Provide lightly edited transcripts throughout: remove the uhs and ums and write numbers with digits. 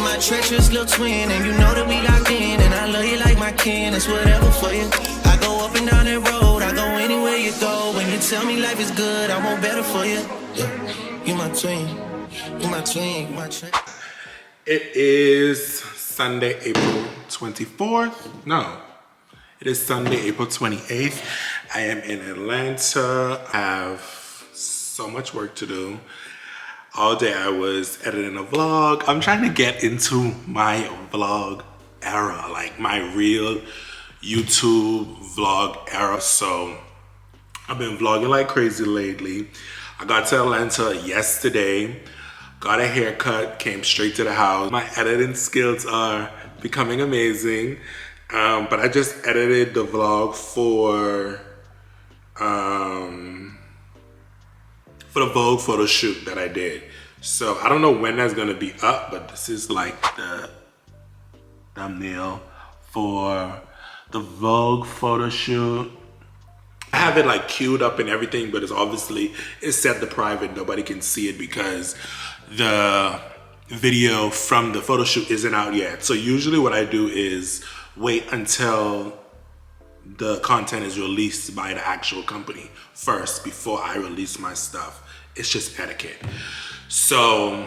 my treacherous little twin, and you know that we locked in, and I love you like my kin. It's whatever for you. I go up and down that road, I go anywhere you go. When you tell me life is good, I want better for you. Yeah. You my twin, you my twin, you my twin. It is Sunday, April 24th. No, it is Sunday, April 28th. I am in Atlanta. I have so much work to do. All day I was editing a vlog. I'm trying to get into my vlog era, like my real YouTube vlog era. So I've been vlogging like crazy lately. I got to Atlanta yesterday, got a haircut, came straight to the house. My editing skills are becoming amazing. But I just edited the vlog for the Vogue photo shoot that I did. So I don't know when that's gonna be up, but this is like the thumbnail for the Vogue photo shoot. I have it like queued up and everything, but it's set to private. Nobody can see it because the video from the photo shoot isn't out yet. So usually what I do is wait until the content is released by the actual company first before I release my stuff. It's just etiquette. So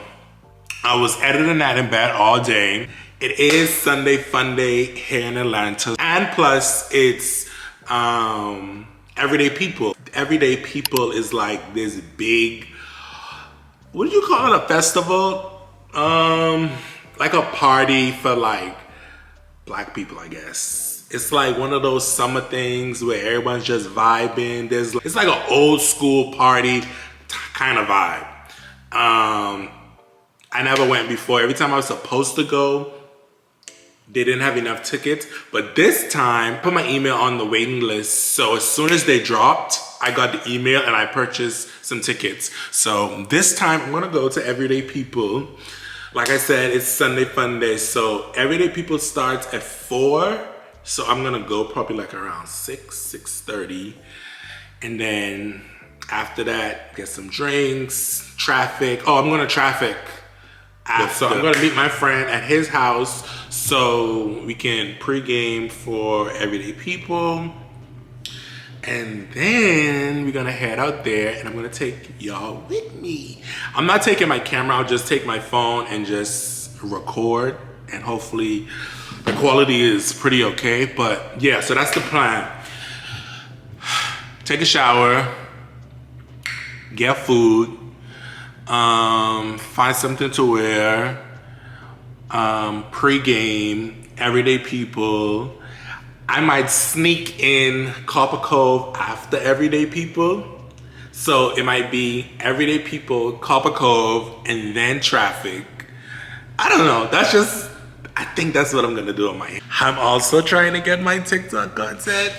I was editing that in bed all day. It is Sunday Fun Day here in Atlanta. And plus it's Everyday People. Everyday People is like this big, what do you call it, a festival? Like a party for like Black people, I guess. It's like one of those summer things where everyone's just vibing. It's like an old school party kind of vibe. I never went before. Every time I was supposed to go, they didn't have enough tickets. But this time, I put my email on the waiting list. So as soon as they dropped, I got the email and I purchased some tickets. So this time I'm gonna go to Everyday People. Like I said, it's Sunday Fun Day. So Everyday People starts at 4. So I'm gonna go probably like around 6:30. And then after that, get some drinks, traffic. Oh, I'm gonna traffic after. So I'm gonna meet my friend at his house so we can pregame for Everyday People. And then we're gonna head out there and I'm gonna take y'all with me. I'm not taking my camera, I'll just take my phone and just record, and hopefully the quality is pretty okay. But yeah, so that's the plan. Take a shower, get food, find something to wear, pre-game, Everyday People. I might sneak in Copper Cove after Everyday People. So it might be Everyday People, Copper Cove, and then traffic. I don't know, I think that's what I'm gonna do on my. I'm also trying to get my TikTok content.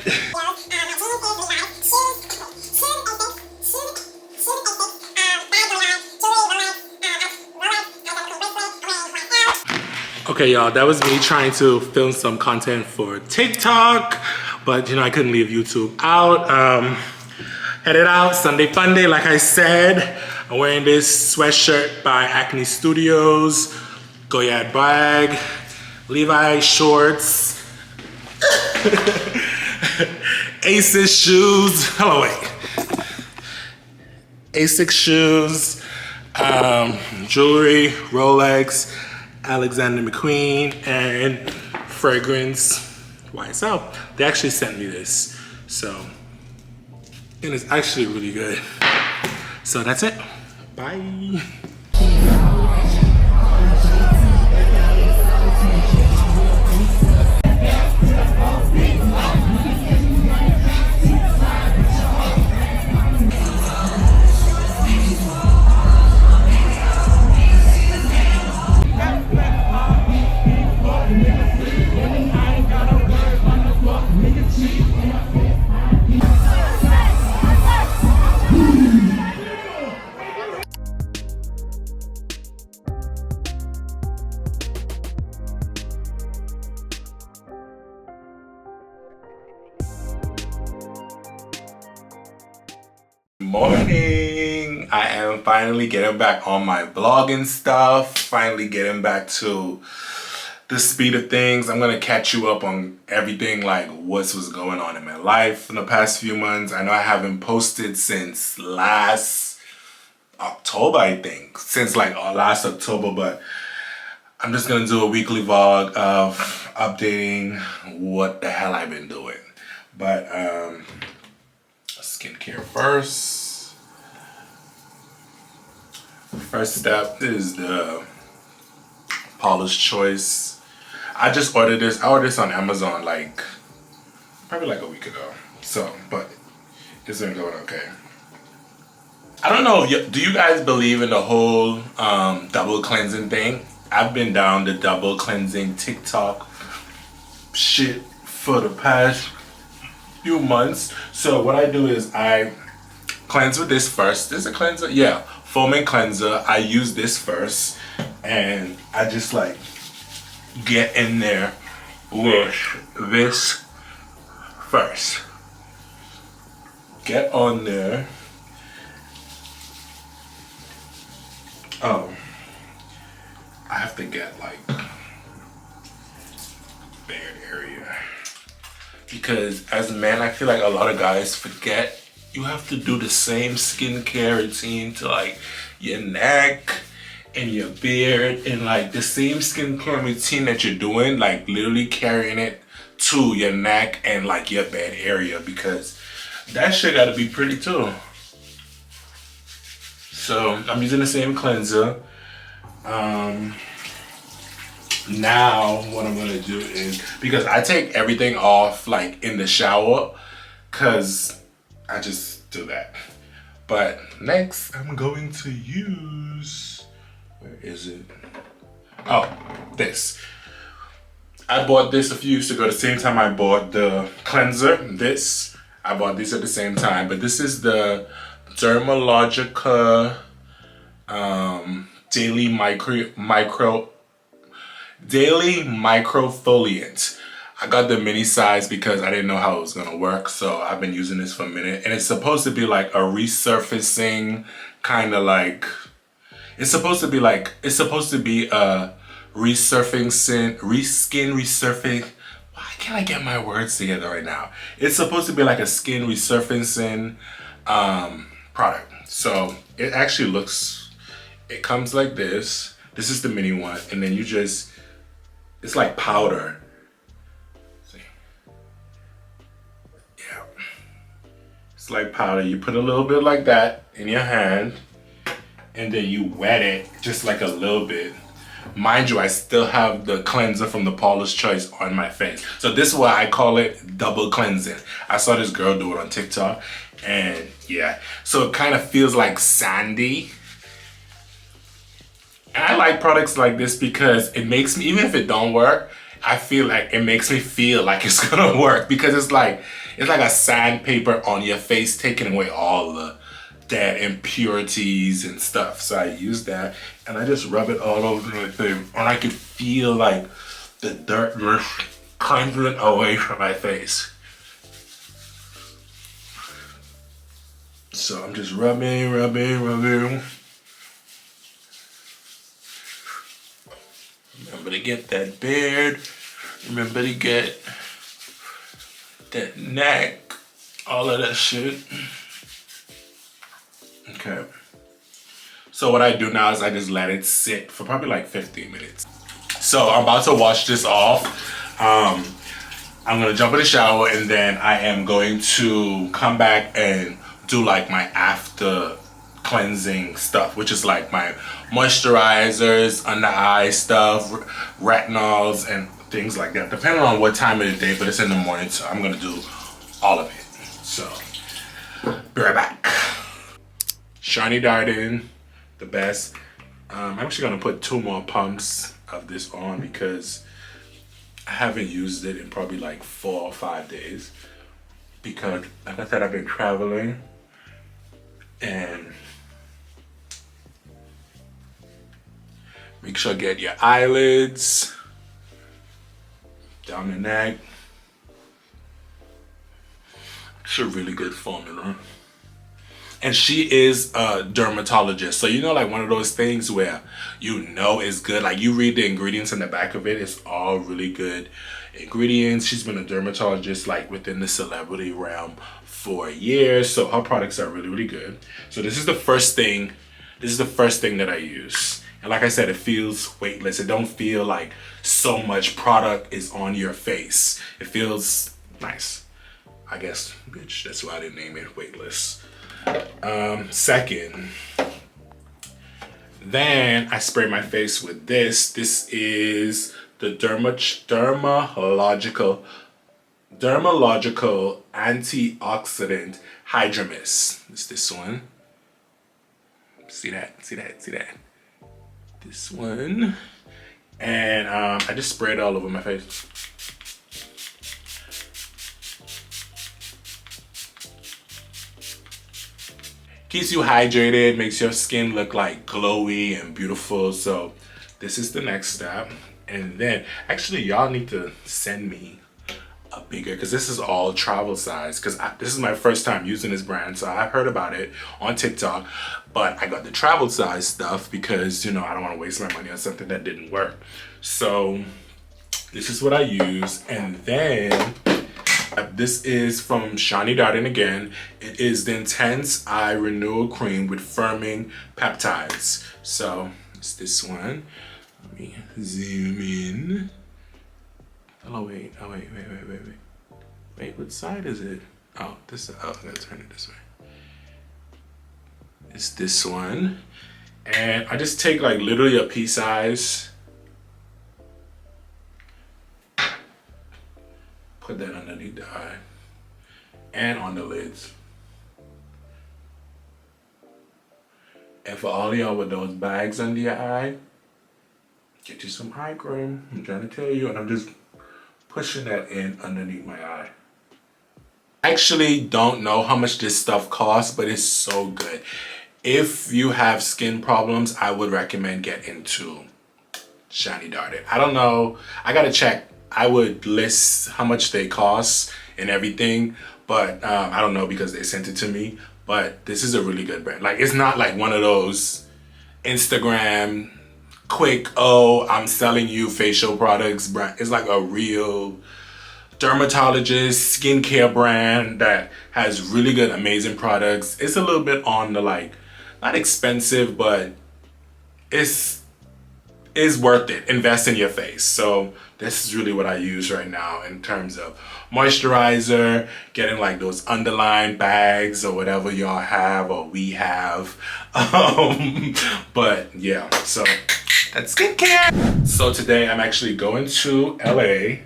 Okay, y'all, that was me trying to film some content for TikTok, but you know, I couldn't leave YouTube out. Headed out, Sunday Fun Day, like I said. I'm wearing this sweatshirt by Acne Studios, Goyard bag, Levi shorts, Asics shoes, hello wait. Asics shoes, jewelry, Rolex, Alexander McQueen, and fragrance YSL. They actually sent me this, so, and it's actually really good. So that's it, bye. Morning. and I am finally getting back on my vlogging stuff, finally getting back to the speed of things. I'm gonna catch you up on everything, like what's going on in my life in the past few months. I know I haven't posted since last October, I think, since like last October, but I'm just gonna do a weekly vlog of updating what the hell I've been doing. But skincare first. First step is the Paula's Choice. I just ordered this. I ordered this on Amazon like probably like a week ago. So, but it's been going okay. I don't know. Do you guys believe in the whole double cleansing thing? I've been down the double cleansing TikTok shit for the past few months. So what I do is I cleanse with this first. This is a cleanser? Yeah. Formen cleanser. I use this first. And I just like get in there with this first. Get on there. Oh, I have to get like bare area, because as a man I feel like a lot of guys forget you have to do the same skincare routine to like your neck and your beard, and like the same skincare routine that you're doing, like literally carrying it to your neck and like your bed area, because that shit gotta be pretty too. So I'm using the same cleanser. Now what I'm gonna do is, because I take everything off like in the shower, cause I just do that. But next I'm going to use, where is it? Oh, this. I bought this a few years ago, the same time I bought the cleanser. This, I bought these at the same time, but this is the DERMALOGICA Daily Microfoliant. I got the mini size because I didn't know how it was gonna work, so I've been using this for a minute. And it's supposed to be like a resurfacing kind of like, it's supposed to be a skin resurfacing. Why can't I get my words together right now? It's supposed to be like a skin resurfacing product. So it actually looks, it comes like this. This is the mini one, and then you just, it's like powder. See? Yeah. It's like powder. You put a little bit like that in your hand, and then you wet it just like a little bit. Mind you, I still have the cleanser from the Paula's Choice on my face. So this is why I call it double cleansing. I saw this girl do it on TikTok, and yeah. So it kind of feels like sandy. And I like products like this because it makes me, even if it don't work, I feel like it makes me feel like it's gonna work, because it's like a sandpaper on your face, taking away all the dead impurities and stuff. So I use that and I just rub it all over my face, and I could feel like the dirt just cleansing away from my face. So I'm just rubbing. Remember to get that beard. Remember to get that neck. All of that shit. Okay. So what I do now is I just let it sit for probably like 15 minutes. So I'm about to wash this off. I'm gonna jump in the shower, and then I am going to come back and do like my after cleansing stuff, which is like my moisturizers, under eye stuff, retinols, and things like that, depending on what time of the day, but it's in the morning, so I'm gonna do all of it. So, be right back. Shiny Darden, the best. I'm actually gonna put 2 more pumps of this on because I haven't used it in probably like 4 or 5 days, because like I said, I've been traveling, and make sure you get your eyelids, down the neck. It's a really good formula. And she is a dermatologist. So you know, like one of those things where you know it's good. Like you read the ingredients in the back of it, it's all really good ingredients. She's been a dermatologist like within the celebrity realm for years. So her products are really, really good. So this is the first thing. This is the first thing that I use. And like I said, it feels weightless. It don't feel like so much product is on your face. It feels nice. I guess, bitch, that's why I didn't name it Weightless. Second, then I spray my face with this. This is the Dermalogical Antioxidant Hydramist. It's this one. See that? See that? See that? This one. And I just spray it all over my face. Keeps you hydrated, makes your skin look like glowy and beautiful. So this is the next step. And then actually y'all need to send me a bigger, because this is all travel size, because this is my first time using this brand. So I've heard about it on TikTok, but I got the travel size stuff because, you know, I don't want to waste my money on something that didn't work. So this is what I use. And then this is from Shani Darden again. It is the Intense Eye Renewal Cream with firming peptides. So it's this one. Let me zoom in. Oh wait, wait. Wait, what side is it? Oh, this, oh, I'm gonna turn it this way. It's this one. And I just take like literally a pea size. Put that underneath the eye and on the lids. And for all y'all with those bags under your eye, get you some eye cream. I'm trying to tell you, and I'm just pushing that in underneath my eye. I actually don't know how much this stuff costs, but it's so good. If you have skin problems, I would recommend getting into Shani Darden. I don't know, I gotta check. I would list how much they cost and everything, but I don't know because they sent it to me. But this is a really good brand. Like, it's not like one of those Instagram quick, oh, I'm selling you facial products brand. It's like a real dermatologist skincare brand that has really good, amazing products. It's a little bit on the like, not expensive, but it's worth it. Invest in your face. So this is really what I use right now in terms of moisturizer, getting like those underline bags or whatever y'all have or we have. But yeah, so that's skincare. So today I'm actually going to LA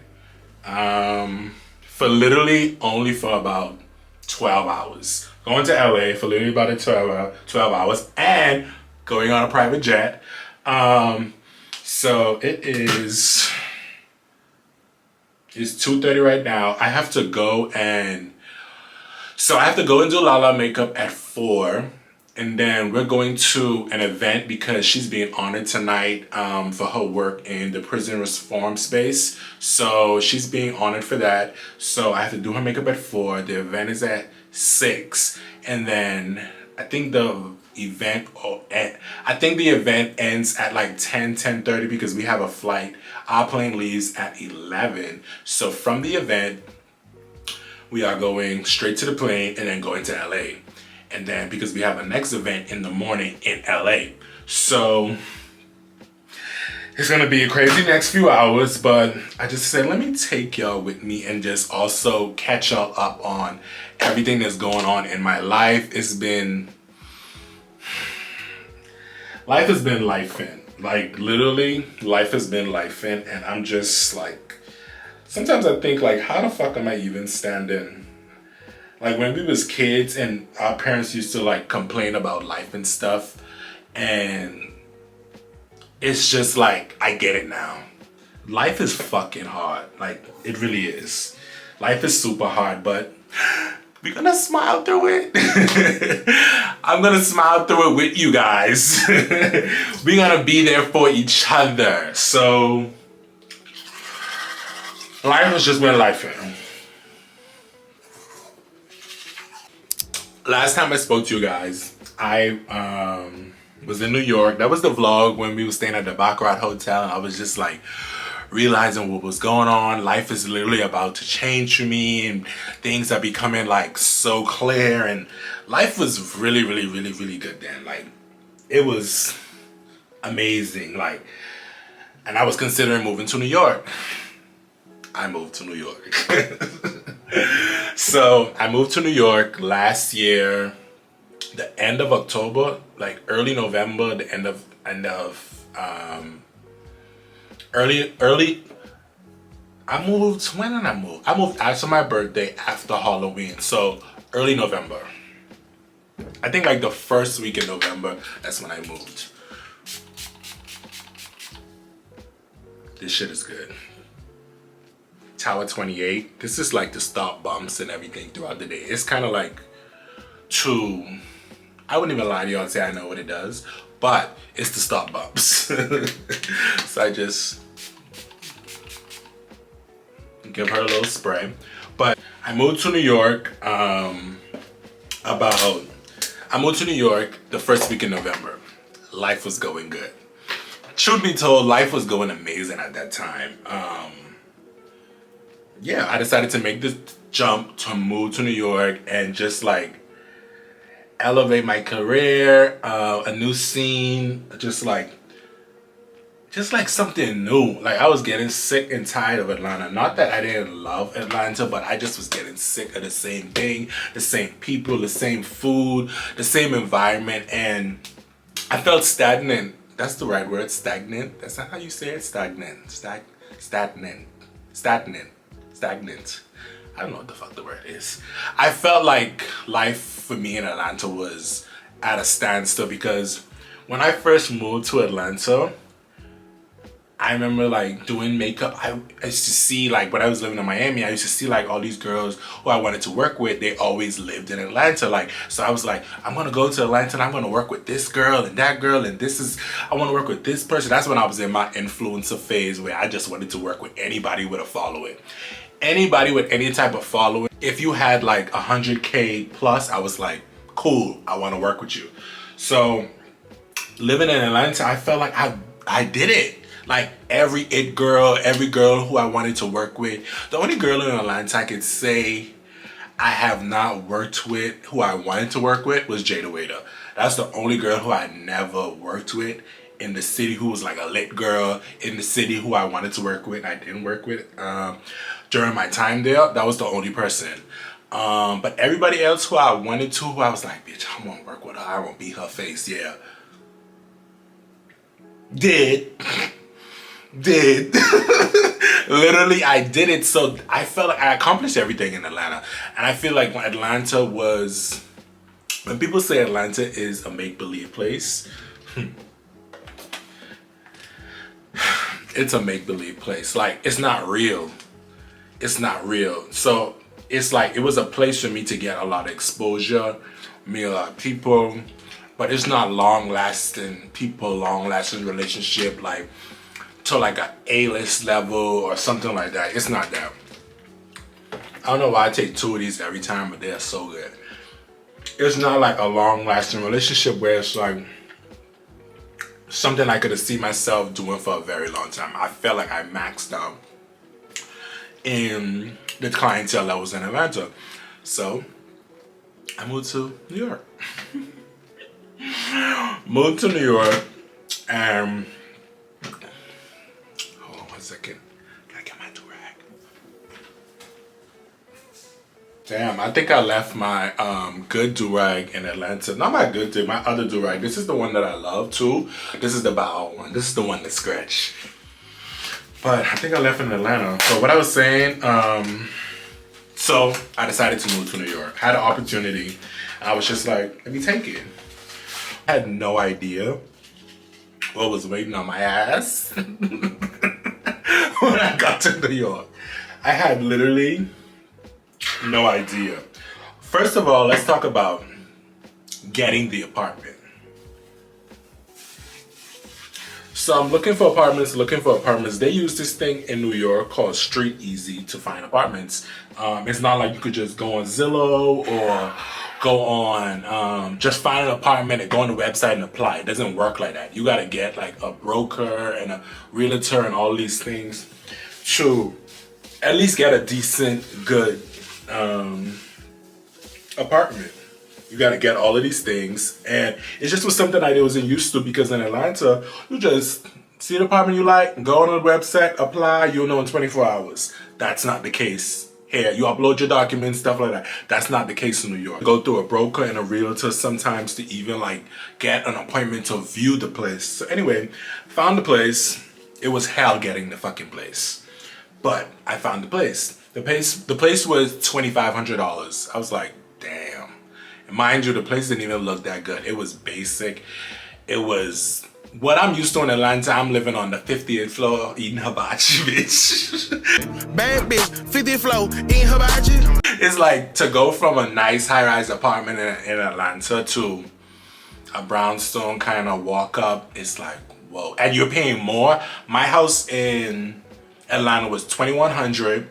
for literally only for about 12 hours. Going to LA for literally about 12 hours and going on a private jet. So it's 2:30 right now. I have to go and do Lala makeup at 4, and then we're going to an event because she's being honored tonight for her work in the prison reform space. So she's being honored for that. So I have to do her makeup at 4. The event is at 6, and then I think the event ends at like 10:30 because we have a flight. Our plane leaves at 11. So from the event, we are going straight to the plane and then going to LA. And then because we have a next event in the morning in LA. So it's gonna be a crazy next few hours, but I just said, let me take y'all with me and just also catch y'all up on everything that's going on in my life. Life has been lifing. Like literally, life has been lifing, and I'm just like, sometimes I think like, how the fuck am I even standing? Like when we was kids and our parents used to like complain about life and stuff, and it's just like, I get it now. Life is fucking hard. Like it really is. Life is super hard, but we're gonna smile through it. I'm gonna smile through it with you guys. We're gonna be there for each other. So life has just been life. last time I spoke to you guys, I was in New York. That was the vlog when we were staying at the Baccarat Hotel. I was just like realizing what was going on. Life is literally about to change for me, and things are becoming like so clear, and life was really good then. Like, it was amazing. Like, and I was considering moving to New York. I moved to New York. So I moved to New York last year, the end of October, like early November, the end of early. I moved, when did I move? I moved after my birthday, after Halloween, so early November. I think like the first week in November, that's when I moved. This shit is good. Tower 28. This is like to stop bumps and everything throughout the day. It's kind of like to, I wouldn't even lie to y'all and say I know what it does, but it's to stop bumps. So I just give her a little spray. But I moved to New York I moved to New York the first week in November. Life was going good. Truth be told, life was going amazing at that time. Yeah, I decided to make this jump to move to New York and just like elevate my career, a new scene, just like something new. Like, I was getting sick and tired of Atlanta. Not that I didn't love Atlanta, but I just was getting sick of the same thing, the same people, the same food, the same environment, and I felt stagnant. That's the right word, stagnant. That's not how you say it, stagnant. Stagnant. I don't know what the fuck the word is. I felt like life for me in Atlanta was at a standstill, because when I first moved to Atlanta, I remember like doing makeup. I used to see, like, when I was living in Miami, I used to see like all these girls who I wanted to work with, they always lived in Atlanta. Like, so I was like, I'm gonna go to Atlanta and I'm gonna work with this girl and that girl, and I wanna work with this person. That's when I was in my influencer phase, where I just wanted to work with anybody with a following. Anybody with any type of following. If you had like 100K plus, I was like, cool, I wanna work with you. So living in Atlanta, I felt like I did it. Like, every it girl, every girl who I wanted to work with. The only girl in Atlanta I could say I have not worked with, who I wanted to work with, was Jada Waiter. That's the only girl who I never worked with in the city, who was like a lit girl in the city who I wanted to work with and I didn't work with during my time there. That was the only person. But everybody else who I wanted to, who I was like, bitch, I won't work with her, I won't beat her face, yeah. Did. Literally, I did it. So I felt like I accomplished everything in Atlanta. And I feel like Atlanta was, when people say Atlanta is a make-believe place, it's a make-believe place. Like, it's not real. It's not real. So it's like, it was a place for me to get a lot of exposure, meet a lot of people, but it's not long-lasting people, long-lasting relationship, like to like a A-list level or something like that. It's not that. I don't know why I take 2 of these every time, but they're so good. It's not like a long-lasting relationship where it's like something I could have seen myself doing for a very long time. I felt like I maxed out in the clientele that was in Atlanta. So I moved to New York. Moved to New York, and hold on 1 second. Gotta get my Durag. Damn, I think I left my good Durag in Atlanta. Not my good Durag, my other Durag. This is the one that I love too. This is the bow one. This is the one that scratch. But I think I left in Atlanta. So what I was saying, so I decided to move to New York. I had an opportunity. And I was just like, let me take it. I had no idea what was waiting on my ass when I got to New York. I had literally no idea. First of all, let's talk about getting the apartment. So I'm looking for apartments. They use this thing in New York called Street Easy to find apartments. It's not like you could just go on Zillow or go on, just find an apartment and go on the website and apply. It doesn't work like that. You gotta get like a broker and a realtor and all these things to at least get a decent, good apartment. You gotta get all of these things, and it just was something I wasn't used to, because in Atlanta, you just see the apartment you like, go on the website, apply, you'll know in 24 hours. That's not the case here. You upload your documents, stuff like that. That's not the case in New York. Go through a broker and a realtor sometimes to even like get an appointment to view the place. So anyway, found the place. It was hell getting the fucking place, but I found the place. The place was $2,500. I was like, damn. Mind you, the place didn't even look that good. It was basic. It was what I'm used to in Atlanta. I'm living on the 50th floor eating hibachi, bitch. Bad bitch, 50th floor, eating hibachi. It's like to go from a nice high-rise apartment in Atlanta to a brownstone kind of walk up. It's like, whoa. And you're paying more. My house in Atlanta was $2,100.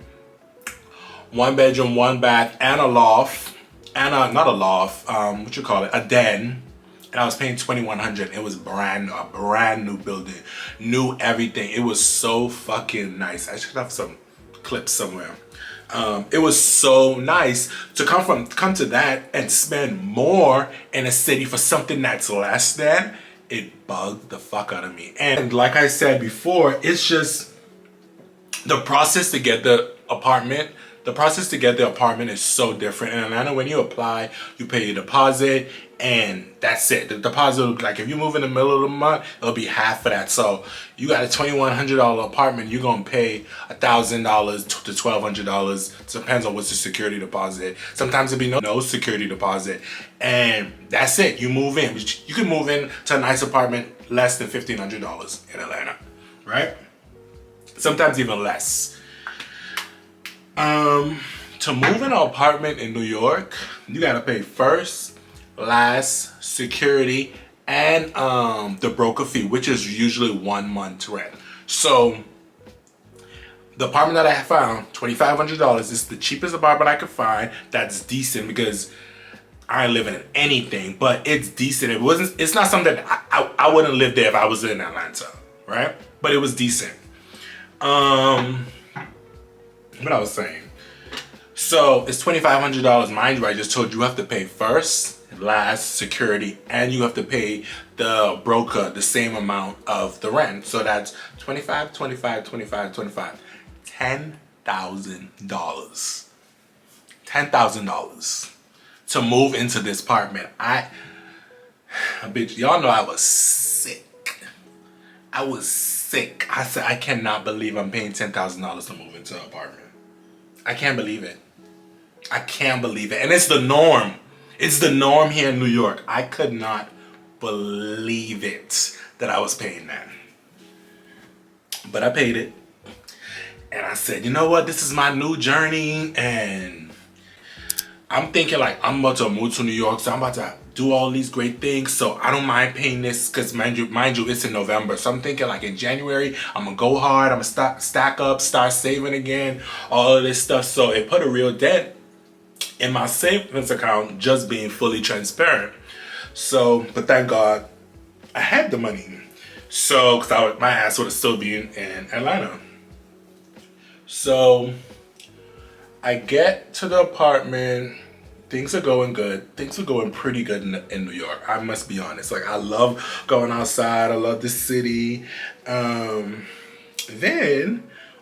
1 bedroom, 1 bath, and a loft. And not a loft, what you call it, a den. And I was paying $2,100. It was a brand new building, new everything. It was so fucking nice. I should have some clips somewhere. It was so nice to come to that and spend more in a city for something that's less than. It bugged the fuck out of me. And like I said before, it's just the process to get the apartment. The process to get the apartment is so different. In Atlanta, when you apply, you pay your deposit, and that's it. The deposit, like if you move in the middle of the month, it'll be half of that. So you got a $2,100 apartment, you're gonna pay $1,000 to $1,200. Depends on what's the security deposit. Sometimes it'll be no security deposit, and that's it. You move in. You can move in to a nice apartment less than $1,500 in Atlanta, right? Sometimes even less. To move in an apartment in New York, you gotta pay first, last, security, and the broker fee, which is usually 1 month's rent. So the apartment that I found, $2,500, is the cheapest apartment I could find that's decent, because I ain't living in anything, but it's decent. It's not something I wouldn't live there if I was in Atlanta, right? But it was decent. What I was saying. So it's $2,500. Mind you, I just told you you have to pay first, last, security, and you have to pay the broker the same amount of the rent. So that's $25, $25, $25, $25. $10,000. $10,000 to move into this apartment. Bitch, y'all know I was sick. I was sick. I said, I cannot believe I'm paying $10,000 to move into an apartment. I can't believe it. I can't believe it. And it's the norm. It's the norm here in New York. I could not believe it that I was paying that. But I paid it. And I said, you know what? This is my new journey. And I'm thinking like, I'm about to move to New York. So I'm about to do all these great things. So I don't mind paying this, because mind you, it's in November. So I'm thinking like in January, I'm gonna go hard. I'm gonna stack up, start saving again, all of this stuff. So it put a real dent in my savings account, just being fully transparent. So, but thank God I had the money. So, because my ass would have still been in Atlanta. So I get to the apartment. Things are going good. Things are going pretty good in New York. I must be honest. Like, I love going outside. I love the city. Then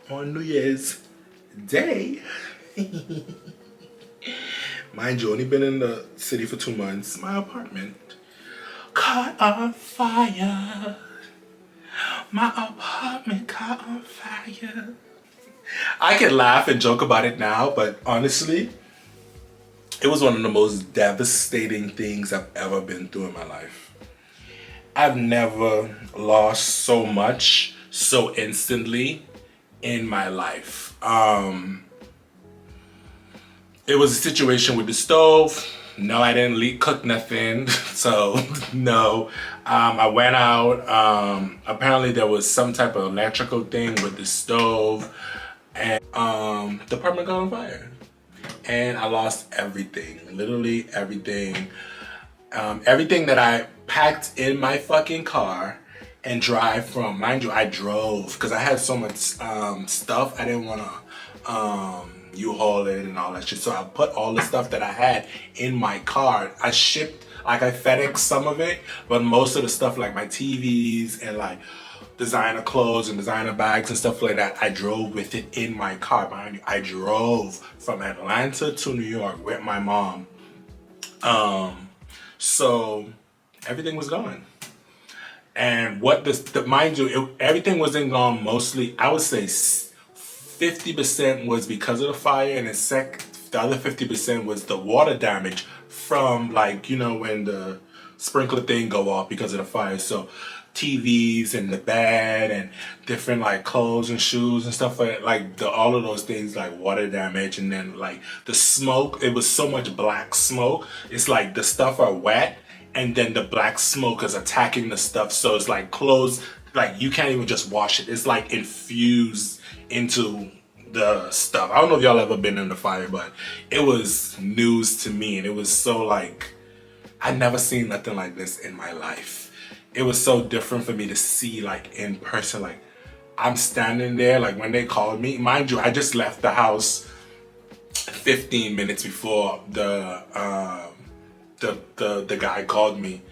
on New Year's Day, mind you, only been in the city for 2 months. My apartment caught on fire. My apartment caught on fire. I can laugh and joke about it now, but honestly, it was one of the most devastating things I've ever been through in my life. I've never lost so much so instantly in my life. It was a situation with the stove. No, I didn't cook nothing. So no, I went out. Apparently there was some type of electrical thing with the stove, and the apartment got on fire, and I lost everything, literally everything. Everything that I packed in my fucking car and drive from. Mind you, I drove because I had so much stuff. I didn't want to U-Haul it and all that shit. So I put all the stuff that I had in my car. I shipped, like I FedEx some of it, but most of the stuff like my TVs and like designer clothes and designer bags and stuff like that, I drove with it in my car. Mind you, I drove from Atlanta to New York with my mom. So everything was gone. And what mind you, everything wasn't gone mostly. I would say 50% was because of the fire, and the other 50% was the water damage from, like, you know, when the sprinkler thing go off because of the fire. So TVs and the bed and different like clothes and shoes and stuff like all of those things, like water damage. And then like the smoke, it was so much black smoke. It's like the stuff are wet and then the black smoke is attacking the stuff. So it's like clothes, like you can't even just wash it. It's like infused into the stuff. I don't know if y'all ever been in the fire, but it was news to me. And it was so like, I never seen nothing like this in my life. It was so different for me to see like in person. Like I'm standing there, like when they called me, mind you, I just left the house 15 minutes before the guy called me,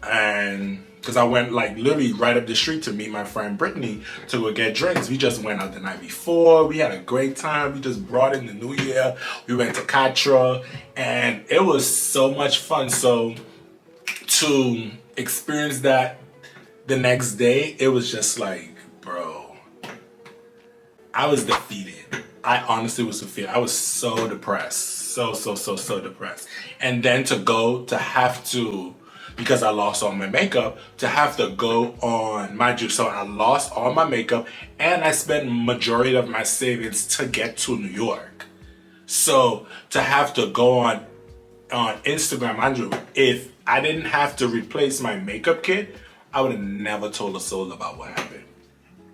and because I went like literally right up the street to meet my friend Brittany to go get drinks. We just went out the night before. We had a great time. We just brought in the new year. We went to Catra and it was so much fun. So to experience that the next day, it was just like, bro, I was defeated. I honestly was defeated. I was so depressed. So depressed. And then to have to, because I lost all my makeup, to have to go on, mind you, so I lost all my makeup and I spent majority of my savings to get to New York. So to have to go on Instagram, mind you, if I didn't have to replace my makeup kit, I would have never told a soul about what happened.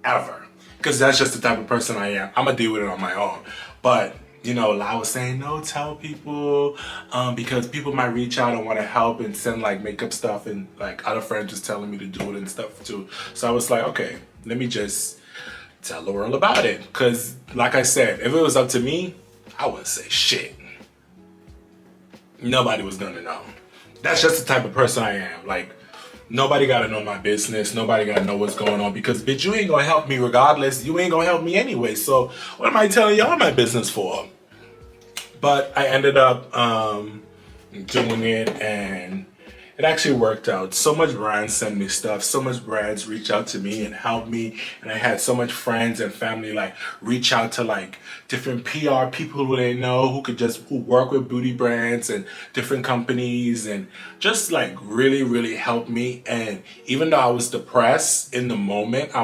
Ever. Because that's just the type of person I am. I'm going to deal with it on my own. But, you know, I was saying, no, tell people, because people might reach out and want to help and send like makeup stuff, and like other friends just telling me to do it and stuff too. So I was like, okay, let me just tell the world about it. Because like I said, if it was up to me, I wouldn't say shit. Nobody was gonna know. That's just the type of person I am. Like, nobody gotta know my business. Nobody gotta know what's going on, because bitch, you ain't gonna help me regardless. You ain't gonna help me anyway. So what am I telling y'all my business for? But I ended up doing it, and it actually worked out. So much brands send me stuff. So much brands reach out to me and help me. And I had so much friends and family like reach out to like different PR people who they know who work with beauty brands and different companies, and just like really help me. And even though I was depressed in the moment, I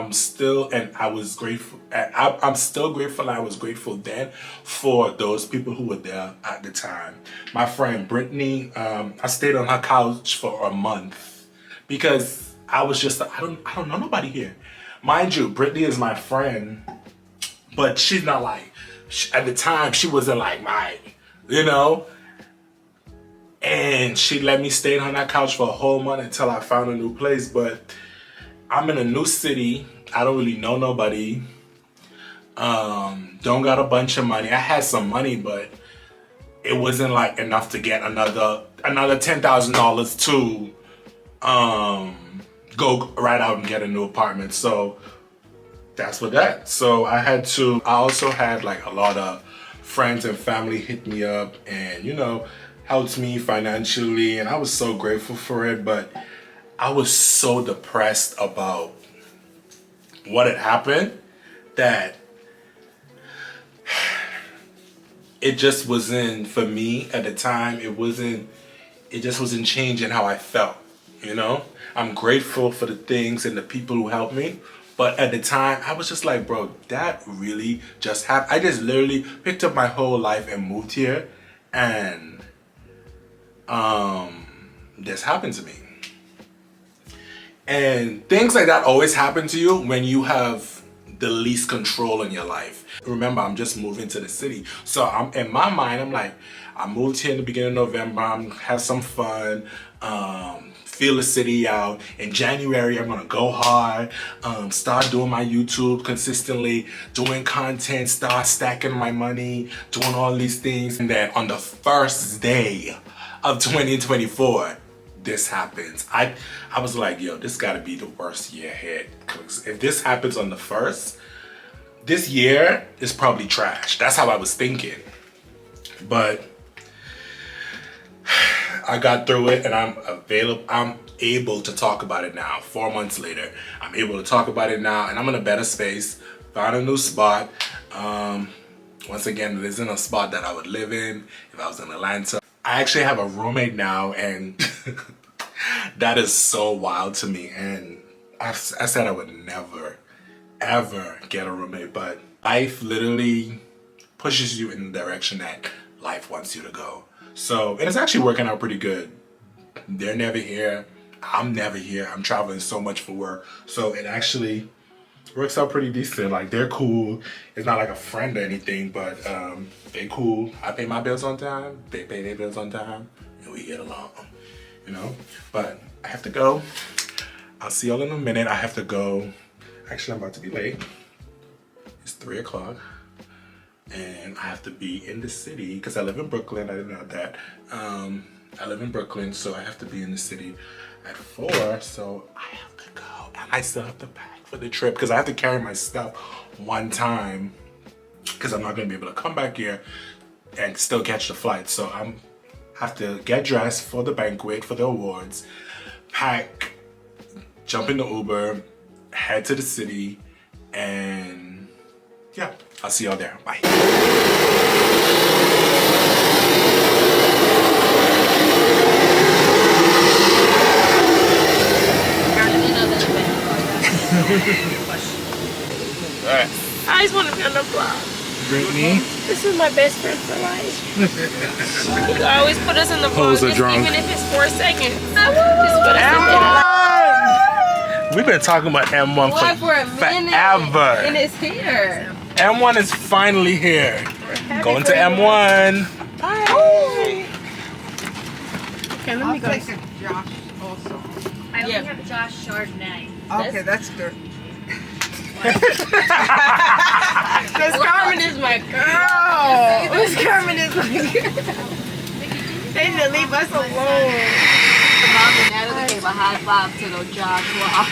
was grateful. I'm still grateful. I was grateful then for those people who were there at the time. My friend Brittany, I stayed on her couch for a month because I was just, I don't know nobody here. Mind you, Brittany is my friend, but she's not like, at the time, she wasn't like my, you know? And she let me stay on that couch for a whole month until I found a new place. But I'm in a new city. I don't really know nobody. Don't got a bunch of money. I had some money, but it wasn't like enough to get another $10,000 to go right out and get a new apartment. So that's what that. So I also had like a lot of friends and family hit me up and, you know, helped me financially, and I was so grateful for it. But I was so depressed about what had happened that it just wasn't, for me at the time, it just wasn't changing how I felt, you know? I'm grateful for the things and the people who helped me, but at the time, I was just like, bro, that really just happened. I just literally picked up my whole life and moved here, and this happened to me. And things like that always happen to you when you have the least control in your life. Remember, I'm just moving to the city. So I'm in my mind, I'm like, I moved here in the beginning of November. I'm have some fun, feel the city out. In January, I'm gonna go hard, start doing my YouTube consistently, doing content, start stacking my money, doing all these things. And then on the first day of 2024, this happens. I was like, yo, this gotta be the worst year ahead. Cause if this happens on the first, this year is probably trash. That's how I was thinking. But I got through it, and I'm able to talk about it now. 4 months later, I'm able to talk about it now, and I'm in a better space. Found a new spot. Once again, it isn't a spot that I would live in if I was in Atlanta. I actually have a roommate now, and that is so wild to me. And I said I would never, ever get a roommate, but life literally pushes you in the direction that life wants you to go. So, and it's actually working out pretty good. They're never here. I'm never here. I'm traveling so much for work. So it actually works out pretty decent. Like, they're cool. It's not like a friend or anything, but they cool. I pay my bills on time. They pay their bills on time. And we get along, you know? But I have to go. I'll see y'all in a minute. I have to go. Actually, I'm about to be late. It's 3 o'clock. And I have to be in the city because I live in Brooklyn. I didn't know that. I live in Brooklyn, so I have to be in the city at 4. So I have to go, and I still have to pack for the trip because I have to carry my stuff one time because I'm not gonna be able to come back here and still catch the flight. So I'm have to get dressed for the banquet, for the awards, pack, jump in the Uber, head to the city, and yeah, I'll see y'all there. Bye. Alright. I just want to be on the vlog. Brittany? This is my best friend for life. You always put us in the vlog, even if it's 4 seconds. Just put us in there. We've been talking about M1 for a minute, forever. and it's here. M1 is finally here. Going to M1. Bye. Okay, let me go. Take a Josh also. I only have a Josh Chardonnay. Okay, that's good. Because Carmen is my girl. Because Carmen is my girl. They need to leave us alone. Mom and Natalie gave a high five to the Josh vlog.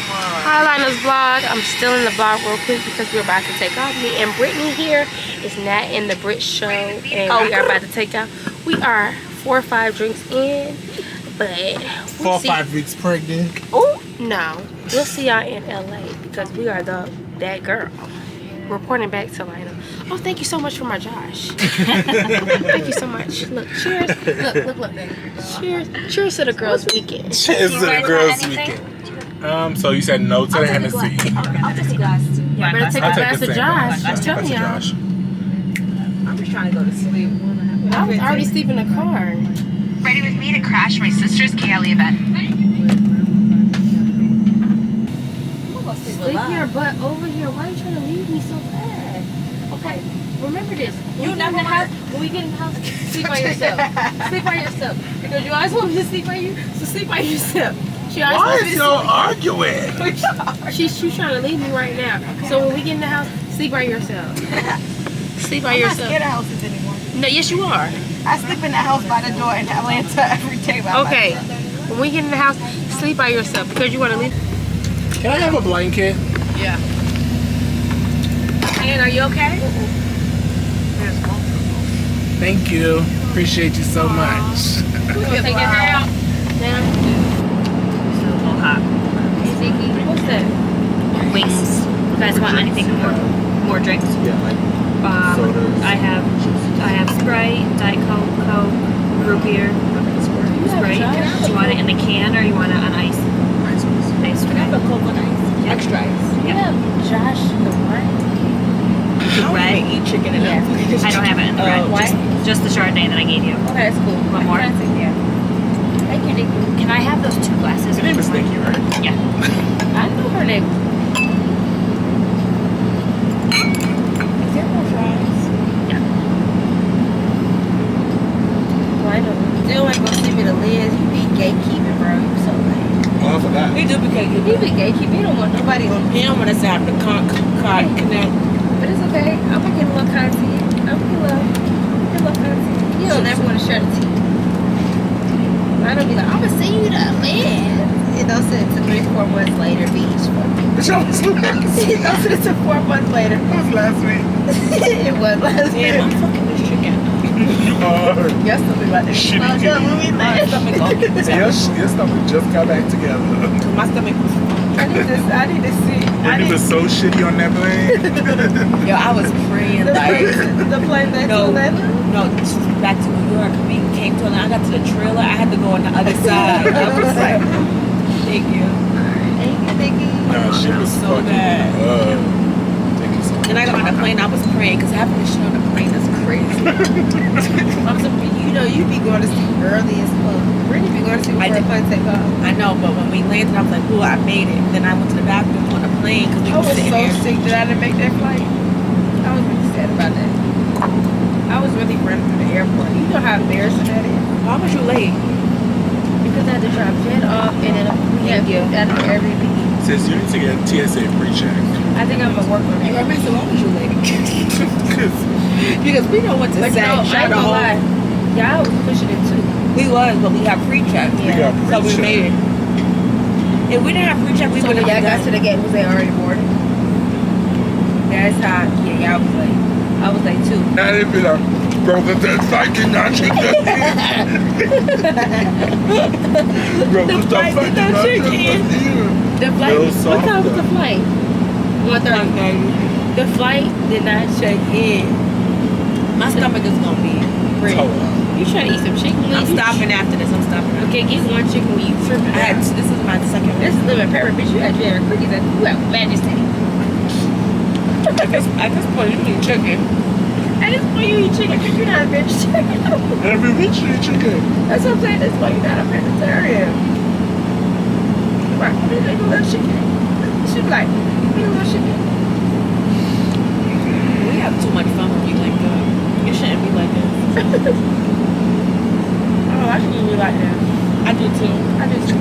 Hi, Lina's vlog. I'm still in the vlog real quick because we're about to take off. Me and Brittany here is Nat in the Brit show, and we are about to take out. We are 4 or 5 drinks in, but 4 or 5 weeks pregnant. Oh no, we'll see y'all in LA because we are that girl. Reporting back to Lina. Oh, thank you so much for my Josh. Thank you so much. Look, cheers. Look. Cheers. Cheers to the girls' weekend. Cheers to the girls' weekend. So you said no to the Hennessy. I'll take a glass too. Yeah, better take a glass of Josh. I'm telling y'all. I'm just trying to go to sleep. I was already asleep in the car. Ready with me to crash my sister's Kaylee event. Sleep here, but over here. Why are you trying to leave me so bad? Okay, remember this. When we get in the house, sleep by yourself. Sleep by yourself. Because you always want me to sleep by you, so sleep by yourself. Why is y'all arguing? She's trying to leave me right now. So when we get in the house, sleep by yourself. Sleep by I'm not yourself. scared of houses anymore. No, yes you are. I sleep in the house by the door in Atlanta every day. Okay. When we get in the house, sleep by yourself because you want to leave. Can I have a blanket? Yeah. And are you okay? Thank you. Appreciate you so much. We'll take it out. Now. What's that? Wings. You guys want anything more drinks? Yeah, like sodas. I have Sprite, Diet Coke, root beer, Sprite. Do you want it in the can or you want it on ice? Ice. I have a Coke on ice. Extra ice. Yep. Josh the wine. the red. Eat chicken and I don't have it in the red. Why? Just the Chardonnay that I gave you. Okay, that's cool. One more? Yeah. Thank you, Nikki. Can I have those 2 glasses? Your name is Nikki, right? Yeah. I know her name. Is there more fries? Yeah. Well, I know. Still ain't gonna send me the Liz. You be gatekeeping, bro. You so lame. Oh, I forgot. We do because You be gatekeeping. You don't want nobody on. he don't want us to have the card connect. But it's okay. I'm gonna get a little content. I'm gonna get a little content. You don't never want to share the tea. I don't be like, I'm gonna send you the Liz. It don't send it to 3-4 months later, bitch. Which one was last It don't send it to 4 months later. That was last week. It was last Damn, I'm week. fucking this chicken. You are. Your stomach about to Shitty explode. kitty. When we My left. stomach going. Your stomach just got back together. My stomach was. I need to see. I It need was so shitty on that plane. Yo, I was praying like. the plane back No, to Atlanta. no, back to New York. We came to Atlanta. I got to the trailer. I had to go on the other side. I was like, thank you. Thank you, Nikki. Nah, shit was So fucking. bad. Thank you so much. Then I got on the plane. I was praying because having this shit on the plane is crazy. I'm so, you know, you be going to sleep early as fuck. Brittany be going to sleep I before the did. plane take off. I know, but when we landed, I was like, "Ooh, I made it." Then I went to the bathroom on the plane because we I were was sitting so there. sick that I didn't make that flight. I was really sad about that. I was really running through the airport. You know how embarrassing that is? Why was you late? Because I had to drop Jen off and then we had to get out of Airbnb. Says you need to get TSA pre-check. I think I'm gonna work on You it. heard me? So why was you late? Because we know what to But say. no, I ain't Shout gonna out. lie. Y'all was pushing it too. We was, but we have pre-check. We got So we pre-check. made it. If we didn't have pre-check, we So would when have y'all got to the gate, was they already boarded? That's how, yeah, y'all was late. I was late too. Now they be like, brother, that fucking not chicken. Brother, that flight did not fucking not check chicken. The flight, Little what time was softer. the flight? 1:30. The flight did not check in. My stomach is gonna be free. You trying to eat some chicken wings? I'm stopping after this. I'm stopping. Okay, get one chicken wing. You tripping I had, out. this is my second This one. is living pepper, bitch. You had Jerry cookies and you have majesty. At this point, you need chicken. At this point, you eat chicken because you're not a vegetarian. Every bitch eat chicken. That's what I'm saying. That's why you're not a vegetarian. Right? You like a little chicken. She be like, you a little chicken. We have too much fun with you like that. You shouldn't be like this. Oh, I should really like that. I do too. I do too.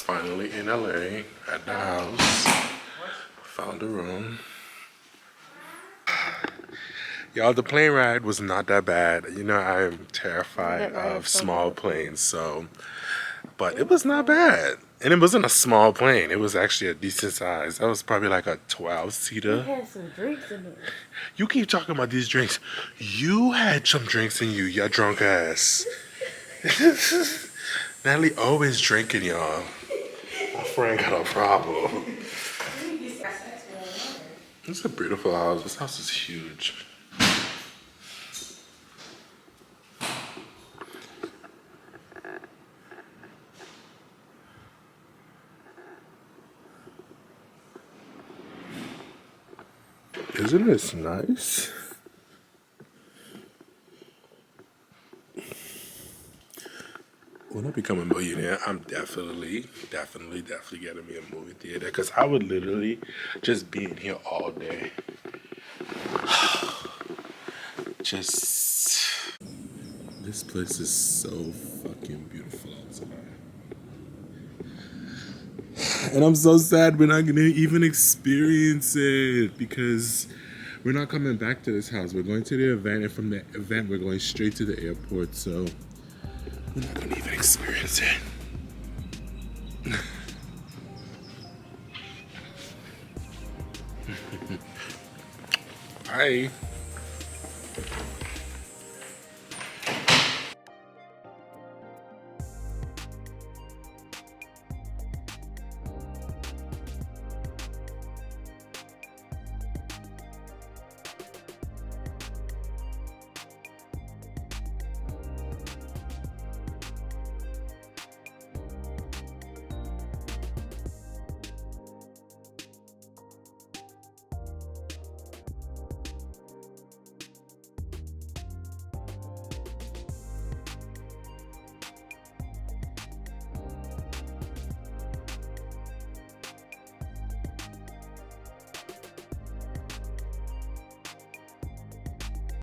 Finally in LA, at the house. Found a room. Y'all, the plane ride was not that bad. You know, I am terrified of small planes, so. But it was not bad. And it wasn't a small plane. It was actually a decent size. That was probably like a 12-seater. Had some drinks in it. You keep talking about these drinks. You had some drinks in you drunk ass. Natalie always drinking, y'all. My friend got a problem. It's a beautiful house. This house is huge. Isn't this nice? When I become a millionaire, I'm definitely getting me a movie theater, because I would literally just be in here all day. Just, this place is so fucking beautiful outside. And I'm so sad we're not gonna even experience it, because we're not coming back to this house. We're going to the event, and from the event we're going straight to the airport, so we're not gonna even experience it. Bye.